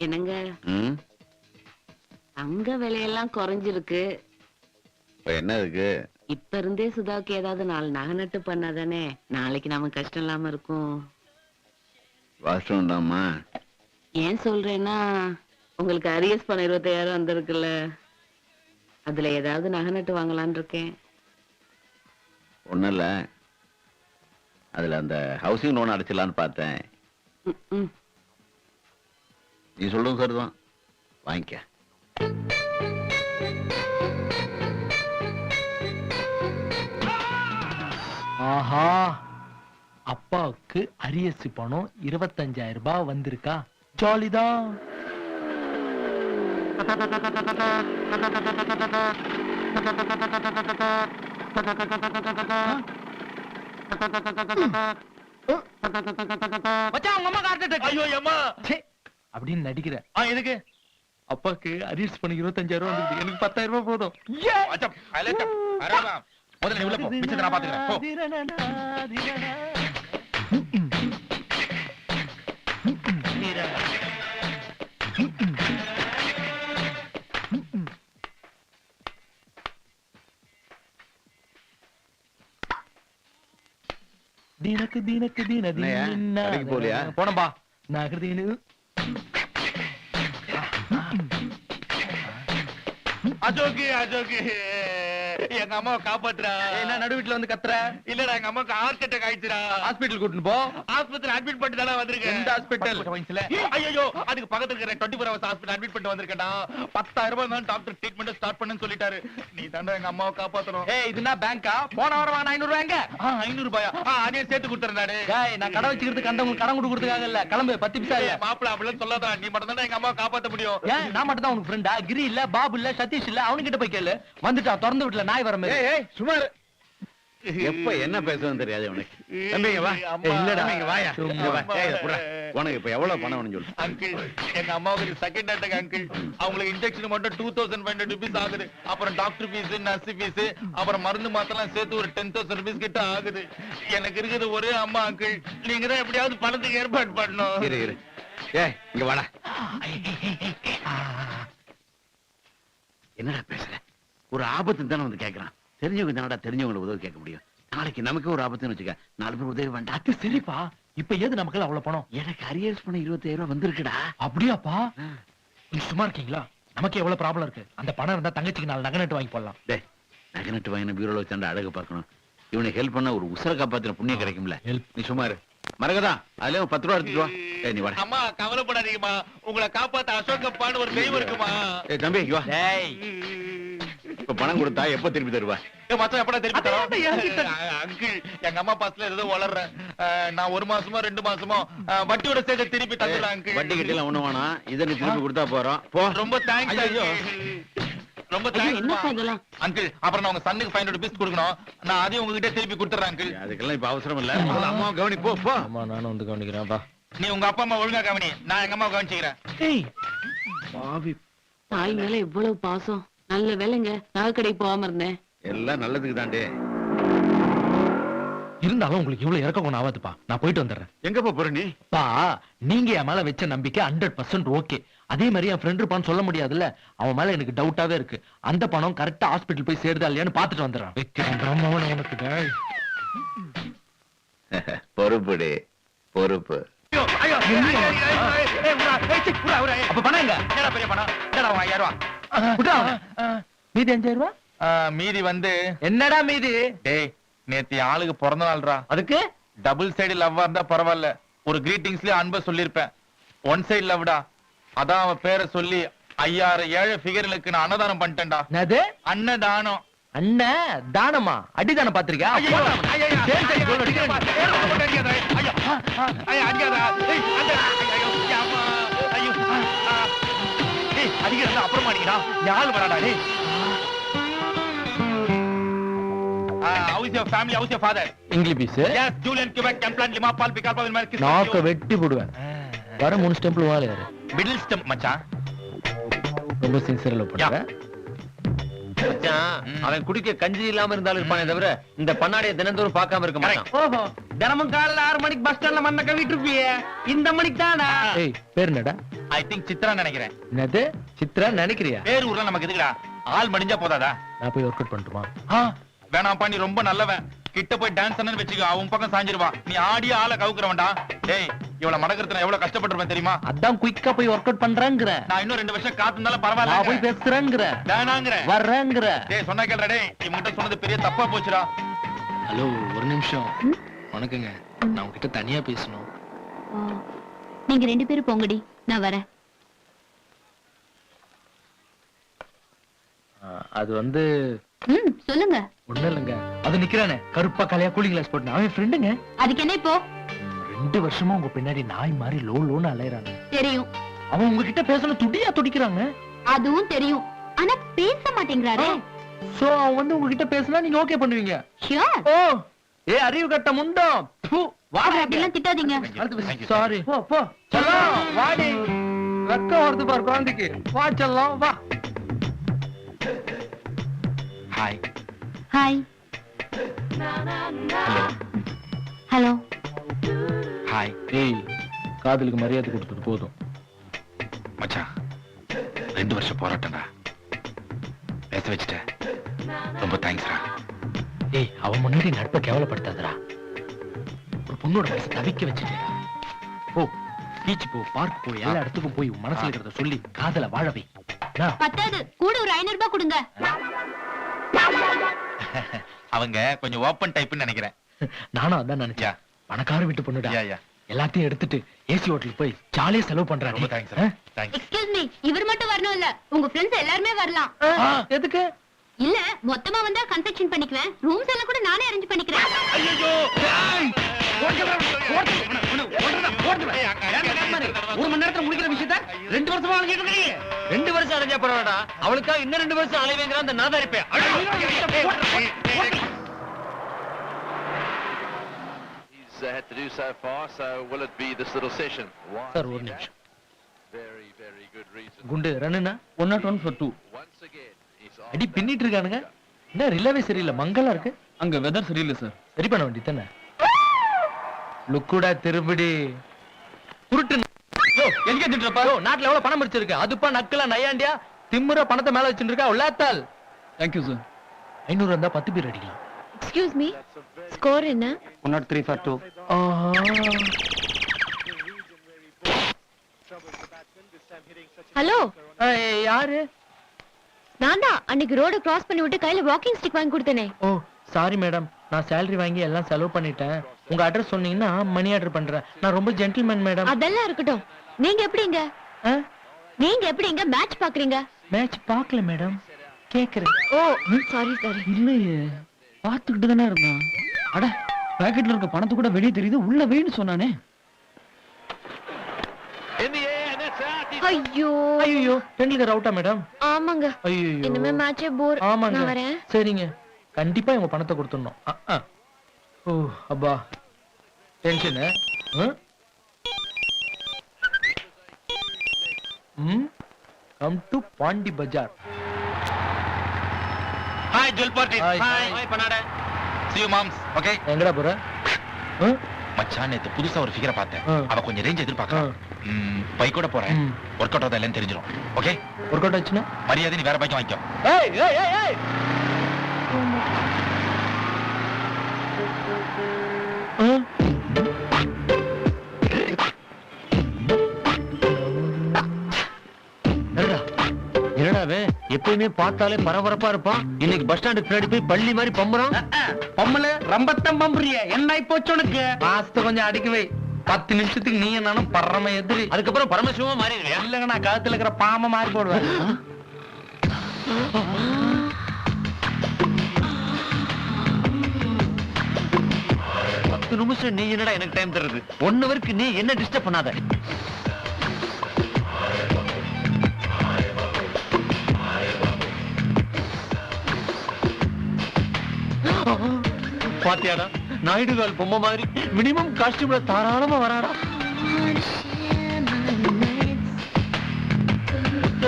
என்னங்க தங்க விலையெல்லாம் குறைஞ்சிருக்கு. என்ன இருக்கு? இப்ப இருந்தே சுதாவுக்கு ஏதாவது 4 நகை நட்டு பண்ணாதானே நாளைக்கு நமக்கு கஷ்டம் இல்லாம இருக்கும். வாஸ்தவம்டாமா. ஏன் சொல்றேன்னா, உங்களுக்கு அரியஸ் பணம் 25,000 வந்திருக்குல்ல, அதுல ஏதாவது நகை நட்டு வாங்கலான் இருக்கேன். ஒண்ணும் இல்ல, அதுல அந்த ஹவுசிங் லோன் அடைச்சிடலான்னு பார்த்தேன். நீ சொல்றது சரிதான், வாங்கிக்க. ஆஹா, அப்பாவுக்கு அரியசி பணம் 25,000 ரூபாய் வந்திருக்கா? ஜாலிதான். அப்படின்னு நடிக்கிற எதுக்கு? அப்பாக்கு அரியர்ஸ் பண்ணி 25,000 ரூபாய், எனக்கு 10,000 ரூபாய் போதும். முதல்ல உள்ள போ, மிச்சத்தை நான் பாத்துக்கிறேன். தீனக்கு தீனக்கு தீன கடைக்கு போலியா? போனப்பா நகர்தீனு. அஜோகி அஜோகி, எங்க அம்மாவை காப்பாத்துறா. என்ன நடு வீட்டுல வந்து கத்துற? இல்லடா, எங்க அம்மாவுக்கு ஹார்ட் அட்டாக் ஆயிடுச்சுடா. ஹாஸ்பிடல் கூட்டிட்டு போ. ஆஸ்பத்திரி அட்மிட் பண்ணிட்டு தானே வந்திருக்கேன். எந்த ஹாஸ்பிடல்? ஐயோ, அதுக்கு பக்கத்துல இருக்கிற 24 hours ஹாஸ்பிடல் அட்மிட் பண்ணிட்டு வந்திருக்கேன்டா. 10,000 ரூபாய் தான் டாக்டர் ட்ரீட்மெண்ட் ஸ்டார்ட் பண்ணுன்னு சொல்லிட்டாரு. நீ தாண்டா எங்க அம்மாவை காப்பாத்தணும். ஏய், இதுனா பேங்கா? போன வாரம் 500 ரூபாய் எங்க? 500 ரூபாயா? அதையும் சேர்த்து கொடுத்துறேன் நானு. டேய், நான் கடை வச்சிக்கிறதுக்கு கண்டவங்களுக்கு கடன் கொடுக்கறதுக்காக இல்ல. கிளம்பு, 10 பைசா இல்ல. மாப்பிள்ள அப்படிலாம் சொல்லாதடா, நீ மட்டும் தான் எங்க அம்மாவை காப்பாத்த முடியும். ஏன் நான் மட்டும் தான் உனக்கு ஃப்ரெண்டா? கிரி இல்ல, பாபு இல்ல, சதீஷ் இல்ல, அவனுக்கிட்ட போய் கேளு. வந்துட்டா திறந்து விட்டுல நாய் வர மாதிரி. ஏய் சுமார், எப்ப என்ன பேசுறதுன்னு தெரியாது உனக்கு. தம்பிங்க வா. இல்லடா, தம்பிங்க வாயா. இங்க வா. ஏய் புறா, உனக்கு இப்ப எவ்வளவு பணம் வேணும்னு சொல்லு. அங்கிள், எங்க அம்மாவுக்கு செகண்ட் அட்டாக் அங்கிள். அவங்களுக்கு இன்ஜெக்ஷன் மட்டும் 2,500 rupees ஆகுது. அப்புறம் டாக்டர் ஃபீஸ், நர்ஸ் ஃபீஸ், அப்புறம் மருந்து மாத்தெல்லாம் சேர்த்து ஒரு 10,000 rupees கிட்ட ஆகுது. எனக்கு இருக்குது ஒரே அம்மா அங்கிள். நீங்க தான் எப்படியாவது பணத்துக்கு ஏற்பாடு பண்ணணும். இரு இரு. ஏய் இங்க வாடா. என்னடா பேசுற? ஒரு ஆபத்து தானே வந்து கேக்குறான். தெரிஞ்சவங்க தானடா தெரிஞ்சவங்களை உதவி கேட்க முடியும். நாளைக்கு நமக்கு ஒரு ஆபத்துன்னு வச்சுக்க, 4 பேர் உதவி வேண்டாம். அது சரிப்பா, இப்ப ஏது நமக்கு அவ்வளவு பணம்? எனக்கு அரியர்ஸ் பண்ண 25,000 ரூபாய் வந்திருக்குடா. அப்படியாப்பா? நீ சும்மா இருக்கீங்களா? நமக்கு எவ்வளவு ப்ராப்ளம் இருக்கு. அந்த பணம் இருந்தா தங்கச்சிக்கு 4 நகை நட்டு வாங்கி போடலாம். டேய், நகை நட்டு வாங்கின பீரோல வச்சாண்டா அழகு பார்க்கணும். இவனை ஹெல்ப் பண்ண ஒரு உசர காப்பாத்தின புண்ணியம் கிடைக்கும்ல. நீ சும்மா இரு. மரகதா, அதுல 10 ரூபா எடுத்துட்டு வா. ஏய் நீ வாடா. அம்மா கவலைப்படாதீங்கம்மா, உங்களை காப்பாத்த அசோகப்பான்னு ஒரு தெய்வம் இருக்குமா. ஏய் தம்பி இங்க வா. டேய், இப்ப பணம் கொடுத்தா எப்ப திருப்பி தருவா? மொத்தம் எப்படா திருப்பி தரோம்? அங்கிள், எங்க அம்மா பாசத்துல ஏதோ வளர்றேன். நான் 1 மாசமோ 2 மாசமோ வட்டியோட சேர்த்து திருப்பி தந்துடுறேன் அங்கிள். வட்டி கட்டிலாம் ஒண்ணு வேணாம், இதை நீ திருப்பி கொடுத்தா போறோம். போ. ரொம்ப தேங்க்ஸ். ஐயோ. ரொம்ப என்ன தேங்க்ஸ் இதெல்லாம்? அங்கிள். அப்புறம் நான் உங்க சன்னுக்கு 500 rupees கொடுக்கணும். நான் அதையும் உங்ககிட்ட திருப்பி கொடுத்துறேன் அங்கிள். அதுக்கெல்லாம் இப்ப அவசரம் இல்ல. முதல்ல அம்மாவை கவனி. போ போ. அம்மா நானும் வந்து கவனிக்கிறேன். நீ உங்க அப்பா அம்மா ஒழுங்கா கவனி, நான் எங்க அம்மா கவனிச்சுக்கிறேன். ஏய் பாவி, தாய் மேல இவ்வளவு பாசம். நல்ல வேலைங்க, நகை கடைக்கு போகாம இருந்தேன். எல்லாம் நல்லதுக்கு தாண்டே. இருந்தாலும் உங்களுக்கு இவ்வளவு இறக்க கொண்டு ஆகாதுப்பா. நான் போயிட்டு வந்துடுறேன். எங்க போற நீ? பா, நீங்க என் மேல வச்ச நம்பிக்கை 100% ஓகே. அதே மாதிரி என் ஃப்ரெண்ட் இருப்பான்னு சொல்ல முடியாதுல்ல. அவன் மேல எனக்கு டவுட்டாவே இருக்கு. அந்த பணம் கரெக்டா ஹாஸ்பிட்டல் போய் சேருதா இல்லையான்னு பாத்துட்டு வந்துடுறான். வைக்கிறேன் உனக்கு. பொறுப்புடி, பொறுப்பு. அப்ப பணம் எங்க? என்னடா பெரிய பணம்? என்னடா 5000 ரூபாய்? மீதி 5,000 ரூபாய். மீதி வந்து என்னடா மீதி? டேய், நேத்து ஆளுக்கு பிறந்த நாள்ரா. அதுக்கு டபுள் சைடு லவ்வா இருந்தா பரவாயில்ல, ஒரு கிரீட்டிங்ஸ்லயே அன்பை சொல்லிருப்பேன். 1 சைடு லவ்டா. அதான் அவன் பேரை சொல்லி 5000 ஏழை ஃபிகர்களுக்கு நான் அன்னதானம் பண்ணிட்டேன்டா. என்னது? அன்னதானம். அண்ணன் தானமா? அடிதானம் பாத்திருக்கியா? அப்புறமா அடிக்கிறா. யாரு வராடா? How is your family? How is your father? English. Yes, Julian, Quebec, Campland, Lima, Paul, Picarpa, Vilmark. நாக்க வெட்டி போடுவேன். வர 3 ஸ்டெம்ப்ல வாளையாரு. Middle stump மச்சான். ரொம்ப சின்சியரா லவ் பண்ற. அவன் குடிக்க கஞ்சி இல்லாம இருந்தாலும் இருப்பானே தவிர இந்த பண்ணாடைய தினந்தோறும் பார்க்காம இருக்க மாட்டான். ஓஹோ, தினமும் காலையில 6 மணிக்கு பஸ் ஸ்டாண்ட்ல மண்ண கவிட்டு இருப்பியே, இந்த மணிக்கு தானா? ஏய் பேர் என்னடா? ஐ திங்க் சித்ரா நினைக்கிறேன். என்னது சித்ரா நினைக்கிறியா? பேர் ஊர்ல நமக்கு எதுக்குடா, ஆள் மடிஞ்சா போதாதா? நான் போய் ஒர்க் அவுட் பண்ணட்டுமா? வேணாம்ப்பா, நீ ரொம்ப நல்லவன். கிட்ட போய் டான்ஸ் வச்சுக்கோ, அவன் பக்கம் சாஞ்சிருவா. நீ ஆடிய ஆளை கவுக்குறவன்டா. டேய், இவ்வளவு மடக்கிறதுல எவ்வளவு கஷ்டப்பட்டிருப்பேன் தெரியுமா? அதான் குயிக்கா போய் ஒர்க் அவுட் பண்றாங்கற. நான் இன்னும் 2 வருஷம் காத்துனால நான் பரவாயில்ல. போய் பேசுறேங்கற. வேணாங்கற. வர்றேங்கற. டேய் சொன்னா கேளுடா டேய், இவன்கிட்ட சொன்னது பெரிய தப்பா போச்சுடா. ஹலோ ஒரு நிமிஷம். வணக்கங்க. நான் உங்ககிட்ட தனியா பேசணும். நீங்க 2 பேரும் போங்கடி, நான் வரேன். அது வந்து சொல்லுங்க. ஒண்ணு இல்லைங்க. அது நிக்கிறானே கருப்பா கலையா கூலிங் கிளாஸ் போட்டு அவன் ஃப்ரெண்டுங்க. அதுக்கு என்ன இப்போ? 2 வருஷமா உங்க பின்னாடி நாய் மாதிரி லோன்னு அலையறாங்க. தெரியும். அவன் உங்ககிட்ட பேசணும் துடியா துடிக்கிறாங்க. அதுவும் தெரியும், ஆனா பேச மாட்டேங்கிறாரே. சோ அவன் வந்து உங்ககிட்ட பேசினா நீங்க ஓகே பண்ணுவீங்க? ஷியோர். ஓ ஏ அறிவு கட்ட முண்டம். அப்படிலாம் திட்டாதீங்க. சாரி. போ போ செல்லம் வாடி. வெக்க வருது பாரு குழந்தைக்கு. வா செல்லம் வா. ஹாய். ஹாய். ஹலோ. ஹாய். ஏய் காதலுக்கு மரியாதை கொடுத்தது போதும். மச்சான், 2 வருஷம் போராட்டம்டா, பேச வச்சுட்ட. ரொம்ப தேங்க்ஸ்டா. ஏய் அவன் முன்னாடி நட்பை கேவலப்படுத்தாதடா. ஒரு பொண்ணோட மனசை தவிக்க வச்சுட்டேடா. போ பீச் போ, பார்க் போ, எல்லா இடத்துக்கும் போய் உன் மனசுல இருக்கிறத சொல்லி காதல வாழவை. பத்தாது, கூட ஒரு 500 ரூபாய் கொடுங்க. அவங்க கொஞ்சம் ஓபன் டைப்னு நினைக்கிறேன். நானும் அதான் நினைச்சேன். பணக்கார வீட்டு பொண்ணுடா. எல்லாத்தையும் எடுத்துட்டு ஏசி ஹோட்டலுக்கு போய் ஜாலியா செலவு பண்றாங்க. ரொம்ப தேங்க்ஸ். தேங்க்ஸ். எக்ஸ்கியூஸ் மீ, இவர் மட்டும் வரணும் இல்ல, உங்க ஃப்ரெண்ட்ஸ் எல்லாரும் வரலாம். எதுக்கு? இல்ல மொத்தமா வந்தா கன்ஸ்ட்ரக்ஷன் பண்ணிக்குவேன், ரூம்ஸ் எல்லாம் கூட நானே அரேஞ்ச் பண்ணிக்கிறேன். ஐயோ! ஒரு மணி நேரத்துல முடிக்கிற விஷயத்த 2 வருஷமா அழைச்சிட்டு இருக்கீங்க. 2 வருஷம் அடைஞ்சா பரவாடா. அவளுக்கா இன்னும் 2 வருஷம் அலைவேங்கிற அந்த நாதா இருப்பேன். Had to do so far, so will it be this little session? Sir ஒரு நிமிஷம். Very, very good reason. குண்டு ரன்னுனா 101 for 2. Once again, he's on. அடி பின்னிட்டு இருக்கானுங்க. என்ன ரிலவே சரியில்லை, மங்கலா இருக்கு. அங்க வெதர் சரியில்லை சார். சரி பண்ண வேண்டியது தானே. லுக்குடா திருப்படி குருட்டு. எங்க திட்டுறப்பா? நாட்டுல எவ்வளவு பணம் முடிச்சிருக்கு, அதுப்பா நக்கலா நையாண்டியா திமுற பணத்தை மேல வச்சுட்டு இருக்கா. உள்ளாத்தால். Thank you sir. 500 இருந்தா 10 பேர் அடிக்கலாம். எக்ஸ்கியூஸ் மீ, ஸ்கோர் என்ன? 103 for 2. ஹலோ, யாரு? நான் தான் அன்னைக்கு ரோட கிராஸ் பண்ணி விட்டு கையில வாக்கிங் ஸ்டிக் வாங்கி கொடுத்தனே. ஓ சாரி மேடம், நான் சேலரி வாங்கி எல்லாம் செலவு பண்ணிட்டேன். உங்க அட்ரஸ் சொன்னீங்கன்னா மணி ஆர்டர் பண்றேன். நான் ரொம்ப ஜென்டில்மேன் மேடம். அதெல்லாம் இருக்கட்டும், நீங்க எப்படிங்க? நீங்க எப்படிங்க மேட்ச் பாக்குறீங்க? மேட்ச் பார்க்கல மேடம், கேக்குறேன். ஓ சாரி சாரி. இல்லையே, பாத்துக்கிட்டு தானே இருந்தான். அட பாக்கெட்ல இருக்க பணத்தை கூட வெளியே தெரியுது, உள்ள வெயின்னு சொன்னானே. In the air, and that's out. He's ஐயோ ஐயோ டெண்டுல்கர் அவுட்டா மேடம்? ஆமாங்க, ஐயோ இனிமே மேட்சே போர். ஆமாங்க. நான் வரேன். சரிங்க, கண்டிப்பா இவங்க பணத்தை கொடுத்துடணும். ஓ அப்பா tension. Come to Pondy Bazaar. Hi jewel party. Hi. Hi பண்ணாட. See you moms. Okay. எங்கடா போற? மச்சான், நேத்து புதுசா ஒரு ஃபிகரை பார்த்தேன். அவ கொஞ்சம் ரேஞ்ச் எதிர்பார்க்கறா. பை கூட போறேன். ம். ஒர்க் அவுட் ஆகுதா இல்லன்னு தெரிஞ்சிரும். ஓகே? ஒர்க் அவுட் ஆச்சுன்னா மரியாதை நீ வேற பைக்கு வாங்கிக்கோ. ஏய் ஏய் ஏய் ஏய் என்னடாவே எப்பயுமே பார்த்தாலே பரபரப்பா இருப்பான், இன்னைக்கு பஸ் ஸ்டாண்டுக்கு பின்னாடி போய் பள்ளி மாதிரி பம்புறான். பம்மல ரம்பத்தம் பம்புறிய என்ன போச்சு உனக்கு? மாசத்தை கொஞ்சம் அடிக்கவே. 10 நிமிஷத்துக்கு நீ நானும் பரம எதிரி. அதுக்கப்புறம் பரமசிவமா மாறிடுவேன். இல்லங்க நான் கழுத்துல இருக்கிற பாம்பை மாறி போடுவேன். நிமிஷம் நீ என்னடா எனக்கு டைம் தருது? 1 ஹவருக்கு நீ என்ன டிஸ்டர்ப் பண்ணாத. பாத்தியாடா நாயுடுகால் பொம்மை மாதிரி மினிமம் காஸ்டியூம்ல தாராளமா வராடா.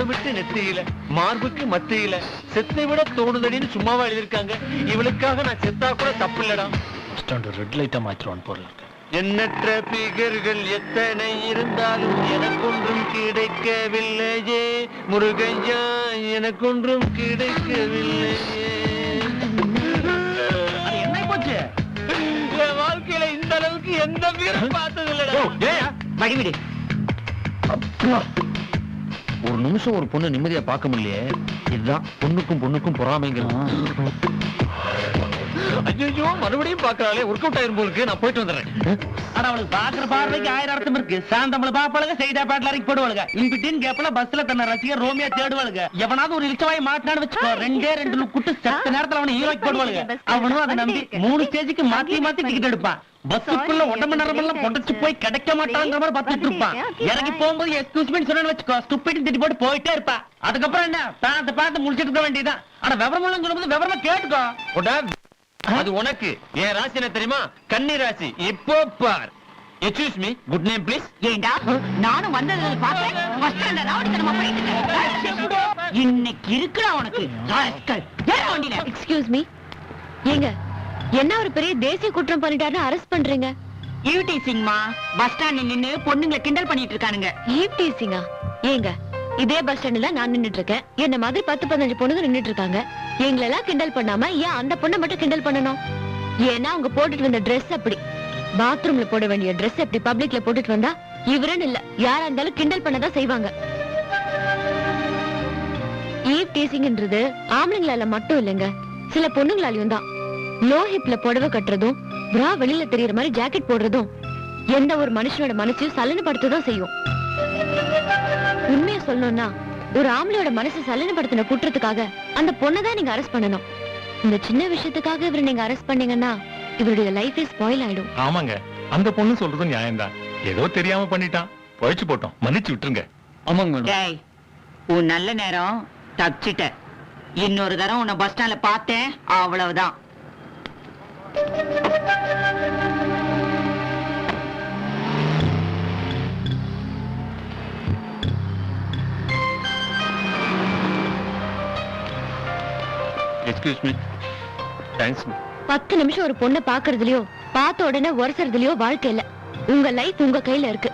விட்டு நெத்தியில மார்புக்கு மத்தியில செத்தை விட தோணுதடின்னு சும்மாவா எழுதியிருக்காங்க. இவளுக்காக நான் செத்தா கூட தப்பு இல்லடா. ரெட் லைட்டா மாத்திருவான் போல. எண்ணற்ற பிகர்கள் எத்தனை இருந்தாலும் எனக்கொன்றும் கிடைக்கவில்லையே முருகையா, எனக்கொன்றும் கிடைக்கவில்லையே. என்ன போச்சு? என் வாழ்க்கையில இந்த அளவுக்கு எந்த வீரம் பார்த்தது இல்லடா. மகிமிடி, ஒரு நிமிஷம் ஒரு பொண்ணு நிம்மதியா பார்க்க முடியலையே. இதுதான் பொண்ணுக்கும் பொறாமைங்கிறது. ஐயோ, மறுபடியும் பாக்குறாளே, ஒர்க் அவுட் ஆயிரும் போலுக்கு. நான் போயிட்டு வந்துடுறேன். ஆனா அவளுக்கு பாக்குற பார்வைக்கு 1000 அர்த்தம் இருக்கு. சாந்தமள பாப்பாளுங்க, செய்தா பாட்டுல இறக்கி போடுவாளுங்க. இன்பிட்டின் கேப்ல பஸ்ல தன்னை ரசிகர் ரோமியா தேடுவாளுங்க. எவனாவது ஒரு இலச்சவாய் மாட்டினான்னு வச்சுக்கோ, 2 குட்டு செத்த நேரத்துல அவனை ஹீரோக்கு போடுவாளுங்க. அவனும் அதை நம்பி 3 ஸ்டேஜுக்கு மாத்தி டிக்கெட் எடுப்பான். பஸ்ஸுக்குள்ள உடம்பு நரம்பெல்லாம் பொட்டச்சு போய் கிடைக்க மாட்டாங்கிற மாதிரி பார்த்துட்டு இருப்பான். இறங்கி போகும்போது எக்ஸ்கியூஸ்மெண்ட் சொன்னு வச்சுக்கோ, ஸ்டூபிட் திட்டி போட்டு போயிட்டே இருப்பா. அதுக்கப்புறம் என்ன, பார்த்து முடிச்சிட்டு இருக்க வேண்டியதுதான். ஆனா விவரமா சொல்லும்போது விவரமா கேட்டுக்கோ. அது உனக்கு. என் ராசி என்ன தெரியுமா? கன்னி ராசி. இப்போ பார். Excuse me, good name please. ஏண்டா நானும் வந்ததுல பார்த்தேன். பஸ் ஸ்டாண்ட்ல ராவடித்தனமா போயிட்டு இருக்க. இன்னைக்கு இருக்குடா உனக்கு. ஏன் வண்டில? எக்ஸ்கியூஸ் மீ, ஏங்க என்ன ஒரு பெரிய தேசிய குற்றம் பண்ணிட்டாருன்னு அரெஸ்ட் பண்றீங்க? ஈவ்டீசிங்மா, பஸ் ஸ்டாண்ட்ல நின்னு பொண்ணுங்களை கிண்டல் பண்ணிட்டு இருக்கானுங்க. ஈவ்டீசிங்கா? ஏங்க இதே பஸ் ஸ்டாண்ட்ல நான் நின்னுட்டு இருக்கேன். என்ன மாதிரி 10-15 பொண்ணுங்க நின்னுட்டு இருக்காங்க. எங்களெல்லாம் கிண்டல் பண்ணாம ஏன் அந்த பொண்ணை மட்டும் கிண்டல் பண்ணணும்? ஏன்னா அவங்க போட்டுட்டு வந்த Dress அப்படி. பாத்ரூம்ல போட வேண்டிய Dress அப்படி பப்ளிக்ல போட்டுட்டு வந்தா இவருன்னு இல்ல யாரா இருந்தாலும் கிண்டல் பண்ணதான் செய்வாங்க. ஈவ் டீசிங்ன்றது ஆம்பளைங்களால மட்டும் இல்லைங்க, சில பொண்ணுங்களாலையும் தான். லோ ஹிப்ல புடவை கட்டுறதும் பிரா வெளியில தெரியற மாதிரி ஜாக்கெட் போடுறதும் எந்த ஒரு மனுஷனோட மனசையும் சலனப்படுத்ததான் செய்யும். உண்மையை சொல்லணும்னா ஒரு ஆம்பளையோட மனசை சலனப்படுத்தின குற்றத்துக்காக அந்த பொண்ணதான் நீங்க அரெஸ்ட் பண்ணணும். இந்த சின்ன விஷயத்துக்காக இவரை நீங்க அரெஸ்ட் பண்ணீங்கன்னா இவருடைய லைஃபே ஸ்பாயில் ஆயிடும். ஆமாங்க, அந்த பொண்ணு சொல்றது நியாயம்தான். ஏதோ தெரியாம பண்ணிட்டான், பழிச்சு போட்டோம், மன்னிச்சு விட்டுருங்க. ஆமாங்க மேடம். டேய், உன் நல்ல நேரம் தப்பிச்சிட்ட. இன்னொரு தரம் உன்னை பஸ் ஸ்டாண்ட்ல பார்த்தேன், அவ்வளவுதான். Excuse me. தேங்க்ஸ். 10 நிமிஷம் ஒரு பொண்ணை பாக்குறதுலயோ பார்த்த உடனே உரசறதுலயோ வாழ்க்கை இல்ல. உங்க லைஃப் உங்க கையில இருக்கு.